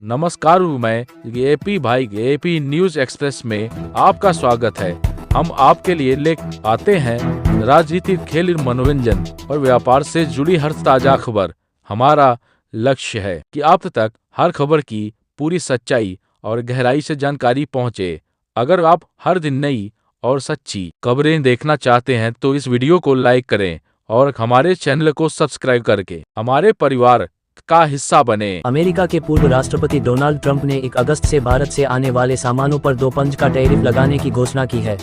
नमस्कार, मैं एपी भाई एपी न्यूज एक्सप्रेस में आपका स्वागत है। हम आपके लिए ले आते हैं राजनीति, खेल, मनोरंजन और व्यापार से जुड़ी हर ताजा खबर। हमारा लक्ष्य है कि आप तक हर खबर की पूरी सच्चाई और गहराई से जानकारी पहुंचे। अगर आप हर दिन नई और सच्ची खबरें देखना चाहते हैं तो इस वीडियो को लाइक करें और हमारे चैनल को सब्सक्राइब करके हमारे परिवार का हिस्सा बने। अमेरिका के पूर्व राष्ट्रपति डोनाल्ड ट्रंप ने 1 अगस्त से भारत से आने वाले सामानों पर 2% का टैरिफ लगाने की घोषणा की है।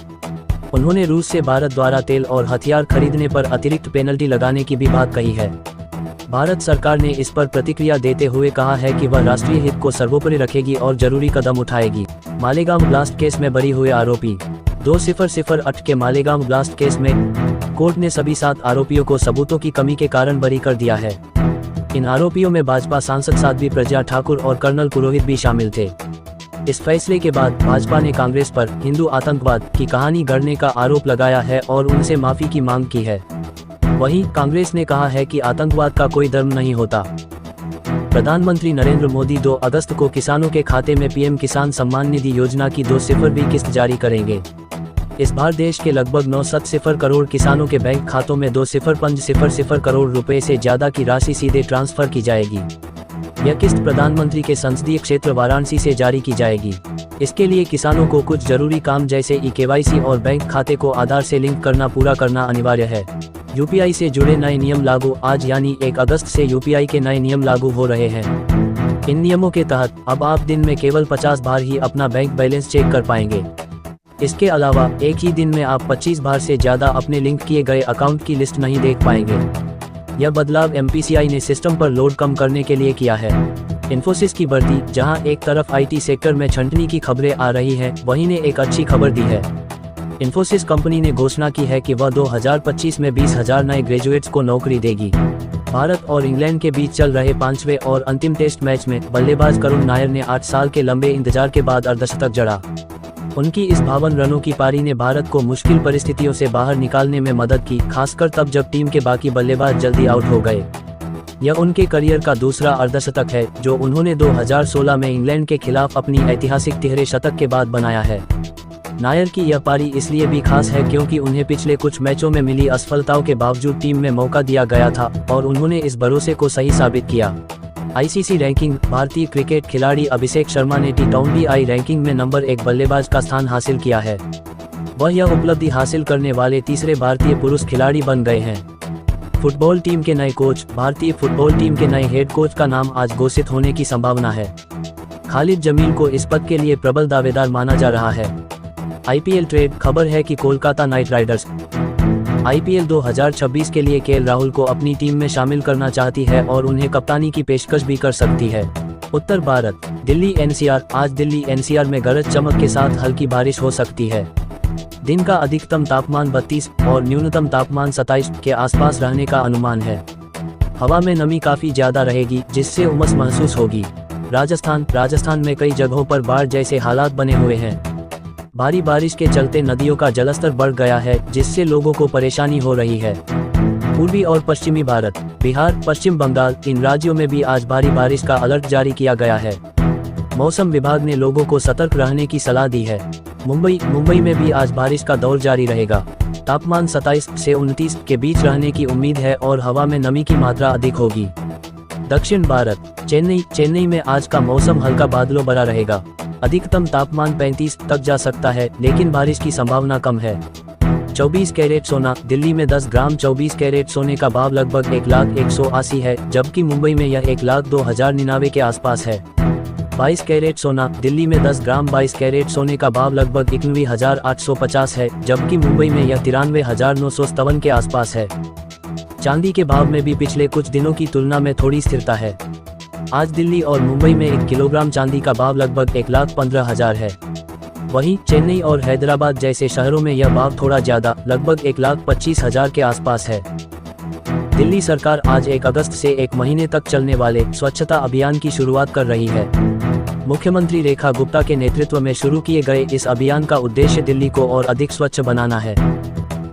उन्होंने रूस से भारत द्वारा तेल और हथियार खरीदने पर अतिरिक्त पेनल्टी लगाने की भी बात कही है। भारत सरकार ने इस पर प्रतिक्रिया देते हुए कहा है कि वह राष्ट्रीय हित को सर्वोपरि रखेगी और जरूरी कदम उठाएगी। मालेगांव ब्लास्ट केस में बरी हुए आरोपी 2008 के मालेगांव ब्लास्ट केस में कोर्ट ने सभी 7 आरोपियों को सबूतों की कमी के कारण बरी कर दिया है। इन आरोपियों में भाजपा सांसद साध्वी प्रज्ञा ठाकुर और कर्नल पुरोहित भी शामिल थे। इस फैसले के बाद भाजपा ने कांग्रेस पर हिंदू आतंकवाद की कहानी गढ़ने का आरोप लगाया है और उनसे माफी की मांग की है। वहीं कांग्रेस ने कहा है कि आतंकवाद का कोई धर्म नहीं होता। प्रधानमंत्री नरेंद्र मोदी 2 अगस्त को किसानों के खाते में पीएम किसान सम्मान निधि योजना की 2/2 किस्त जारी करेंगे। इस बार देश के लगभग 970 करोड़ किसानों के बैंक खातों में 2.500 करोड़ रुपए से ज्यादा की राशि सीधे ट्रांसफर की जाएगी। यह किस्त प्रधानमंत्री के संसदीय क्षेत्र वाराणसी से जारी की जाएगी। इसके लिए किसानों को कुछ जरूरी काम जैसे KYC और बैंक खाते को आधार से लिंक करना पूरा करना अनिवार्य है। UPI से जुड़े नए नियम लागू आज यानी 1 अगस्त से UPI के नए नियम लागू हो रहे हैं। इन नियमों के तहत अब आप दिन में केवल 50 बार ही अपना बैंक बैलेंस चेक कर पाएंगे। इसके अलावा एक ही दिन में आप 25 बार से ज्यादा अपने लिंक किए गए अकाउंट की लिस्ट नहीं देख पाएंगे। यह बदलाव MPCI ने सिस्टम पर लोड कम करने के लिए किया है। इन्फोसिस की भर्ती, जहां एक तरफ IT सेक्टर में छंटनी की खबरें आ रही हैं, वहीं ने एक अच्छी खबर दी है। इन्फोसिस कंपनी ने घोषणा की है कि वह 2025 में 20,000 नए ग्रेजुएट्स को नौकरी देगी। भारत और इंग्लैंड के बीच चल रहे 5वें और अंतिम टेस्ट मैच में बल्लेबाज करुण नायर ने 8 साल के लंबे इंतजार के बाद अर्धशतक जड़ा। उनकी इस 52 रनों की पारी ने भारत को मुश्किल परिस्थितियों से बाहर निकालने में मदद की, खासकर तब जब टीम के बाकी बल्लेबाज जल्दी आउट हो गए। यह उनके करियर का दूसरा अर्धशतक है, जो उन्होंने 2016 में इंग्लैंड के खिलाफ अपनी ऐतिहासिक तिहरे शतक के बाद बनाया है। नायर की यह पारी इसलिए भी खास है क्योंकि उन्हें पिछले कुछ मैचों में मिली असफलताओं के बावजूद टीम में मौका दिया गया था और उन्होंने इस भरोसे को सही साबित किया। ICC रैंकिंग, भारतीय क्रिकेट खिलाड़ी अभिषेक शर्मा ने T20I रैंकिंग में नंबर 1 बल्लेबाज का स्थान हासिल किया है। वह यह उपलब्धि हासिल करने वाले तीसरे भारतीय पुरुष खिलाड़ी बन गए हैं। फुटबॉल टीम के नए कोच, भारतीय फुटबॉल टीम के नए हेड कोच का नाम आज घोषित होने की संभावना है। खालिद जमील को इस पद के लिए प्रबल दावेदार माना जा रहा है। IPL ट्रेड, खबर है कि कोलकाता नाइट राइडर्स IPL 2026 के लिए KL राहुल को अपनी टीम में शामिल करना चाहती है और उन्हें कप्तानी की पेशकश भी कर सकती है। उत्तर भारत, दिल्ली NCR, आज दिल्ली NCR में गरज चमक के साथ हल्की बारिश हो सकती है। दिन का अधिकतम तापमान 32 और न्यूनतम तापमान 27 के आसपास रहने का अनुमान है। हवा में नमी काफी ज्यादा रहेगी, जिससे उमस महसूस होगी। राजस्थान में कई जगहों पर बाढ़ जैसे हालात बने हुए हैं। भारी बारिश के चलते नदियों का जलस्तर बढ़ गया है, जिससे लोगों को परेशानी हो रही है। पूर्वी और पश्चिमी भारत, बिहार, पश्चिम बंगाल, इन राज्यों में भी आज भारी बारिश का अलर्ट जारी किया गया है। मौसम विभाग ने लोगों को सतर्क रहने की सलाह दी है। मुंबई में भी आज बारिश का दौर जारी रहेगा। तापमान 27 से 29 के बीच रहने की उम्मीद है और हवा में नमी की मात्रा अधिक होगी। दक्षिण भारत, चेन्नई में आज का मौसम हल्का बादलों भरा रहेगा। अधिकतम तापमान 35 तक जा सकता है, लेकिन बारिश की संभावना कम है। 24 कैरेट सोना, दिल्ली में 10 ग्राम 24 कैरेट सोने का भाव लगभग 1,180 है, जबकि मुंबई में यह 1,02,099 के आसपास है। 22 कैरेट सोना, दिल्ली में 10 ग्राम 22 कैरेट सोने का भाव लगभग 91,850 है, जबकि मुंबई में यह 93,957 के आसपास है। चांदी के भाव में भी पिछले कुछ दिनों की तुलना में थोड़ी स्थिरता है। आज दिल्ली और मुंबई में 1 किलोग्राम चांदी का भाव लगभग 1,15,000 है। वहीं चेन्नई और हैदराबाद जैसे शहरों में यह भाव थोड़ा ज्यादा, लगभग 1,25,000 के आसपास है। दिल्ली सरकार आज 1 अगस्त से 1 महीने तक चलने वाले स्वच्छता अभियान की शुरुआत कर रही है। मुख्यमंत्री रेखा गुप्ता के नेतृत्व में शुरू किए गए इस अभियान का उद्देश्य दिल्ली को और अधिक स्वच्छ बनाना है।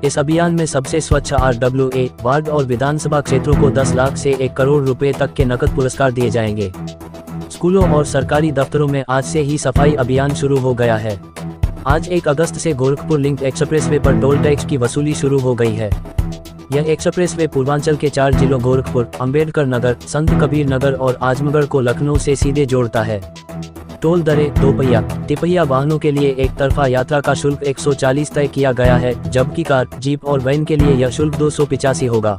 इस अभियान में सबसे स्वच्छ RWA वार्ड और विधानसभा क्षेत्रों को 10 लाख से 1 करोड़ रुपए तक के नकद पुरस्कार दिए जाएंगे। स्कूलों और सरकारी दफ्तरों में आज से ही सफाई अभियान शुरू हो गया है। आज 1 अगस्त से गोरखपुर लिंक एक्सप्रेसवे पर टोल टैक्स की वसूली शुरू हो गई है। यह एक्सप्रेसवे पूर्वांचल के 4 जिलों गोरखपुर, अंबेडकर नगर, संत कबीर नगर और आजमगढ़ को लखनऊ से सीधे जोड़ता है। टोल दरें 2 पहिया, तिपहिया वाहनों के लिए एक तरफा यात्रा का शुल्क 140 तय किया गया है, जबकि कार, जीप और वैन के लिए यह शुल्क 285 होगा।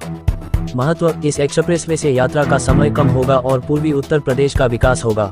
महत्व, इस एक्सप्रेसवे से यात्रा का समय कम होगा और पूर्वी उत्तर प्रदेश का विकास होगा।